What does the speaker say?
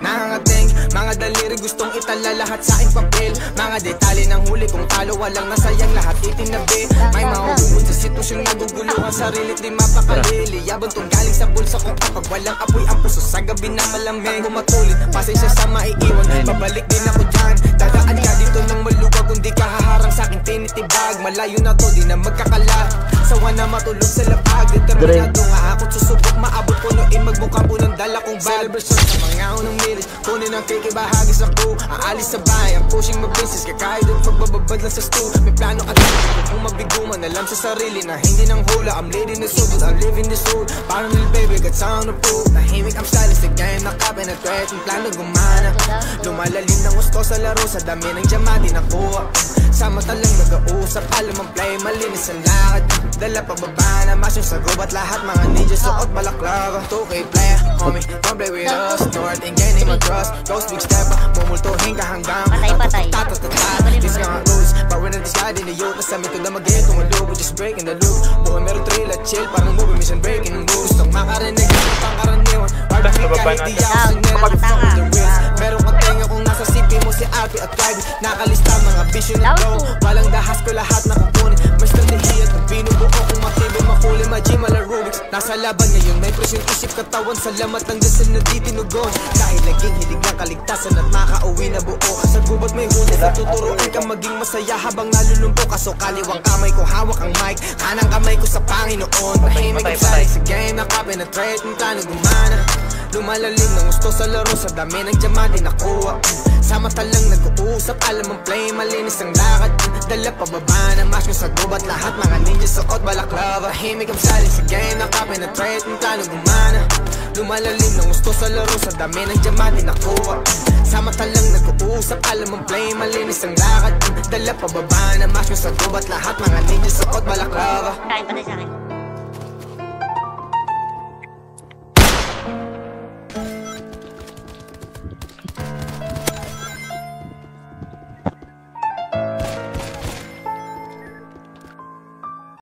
Nangangating, mga daliri gustong itala lahat sa aking papel. Mga detalye ng huli kung talo, walang nasayang lahat itinabi. May mahuhubod sa sitwasyong nagugulo ang sarilit di mapakalili. Yabang tong galing sa bulsa kung kapag walang apoy ang puso sa gabi na malamig. Kumatulit, pasensya sa maiiwan, babalik din ako dyan. Dadaan ka dito ng maluwag kung di ka haharang sa aking tinitibag. Malayo na to, di na magkakala. Sawa na matulog sa labag. Determinado nga ako't susubok, maabot punuin, magbuka po ng dala kong celebration sa mga unang milis. Kunin ang cake, ibahagi sa crew. Ang alis sa bahay, ang pushing mag-business. Kakahid at magbababad lang sa stool. May plano at kung mabiguman, alam sa sarili na hindi nang hula. I'm leading this road, I'm living this road. Parang little baby, got sound of proof. Nahimik, I'm stylish, the game nakapenetrate. Yung plano gumana, lumalalim ng gusto sa laro. Sa dami ng diamante nakuha. Sa mata lang nag-uusap, alam ang play, malinis ang lakad. Dala pababa na mas yung sagubat. Lahat mga ninja suot balaklava. 2K player, homie, don't play with us. North and gaining my trust. Ghost big stepper, mumultuhin ka hanggang tatatatatata. This nga rules, power na discard in the youth. Nasa mito na mag-hit, tumalubog, just breaking the loop. Buhay meron thrill at chill, parang movie, mission breaking the moves. Nang makarinig ka ng pangkaraniwan, hard to make kahit di ako sinera. Before the wheels, meron ka tenga kung nasa CP mo si Alpi at Clyde. Nakalista mga vision at go, walang dahas ko lahat nakukunin. May strategy at binubuo kung matibay makuli, ma-G, Rubik's. Nasa laban ngayon, may presyon isip katawan. Salamat ng dasal na di tinugon. Dahil naging hilig ng kaligtasan at makauwi na buo. Sa gubat may huli, natuturuan ka maging masaya habang nalulumpo ka. So kaliwang kamay ko, hawak ang mic, kanang kamay ko sa Panginoon. Tahimik ang sali sa game, nakapenetrate, yung plano gumana. Lumalalim ng gusto sa laro, sa dami ng diamante nakuha. Sa mata lang nag-uusap, alam ang play, malinis ang lakad. Dala pababa na mas yung sa gubat, lahat mga ninja suot balaklava. Himik ang sali sa game, nakapenetrate, yung plano gumana. Lumalalim ng gusto sa laro, sa dami ng diamante nakuha. Sa mata lang nag-uusap, alam ang play, malinis ang lakad. Dala pababa na mas yung sa gubat, lahat mga ninja suot balaklava. Kain pa din sa akin.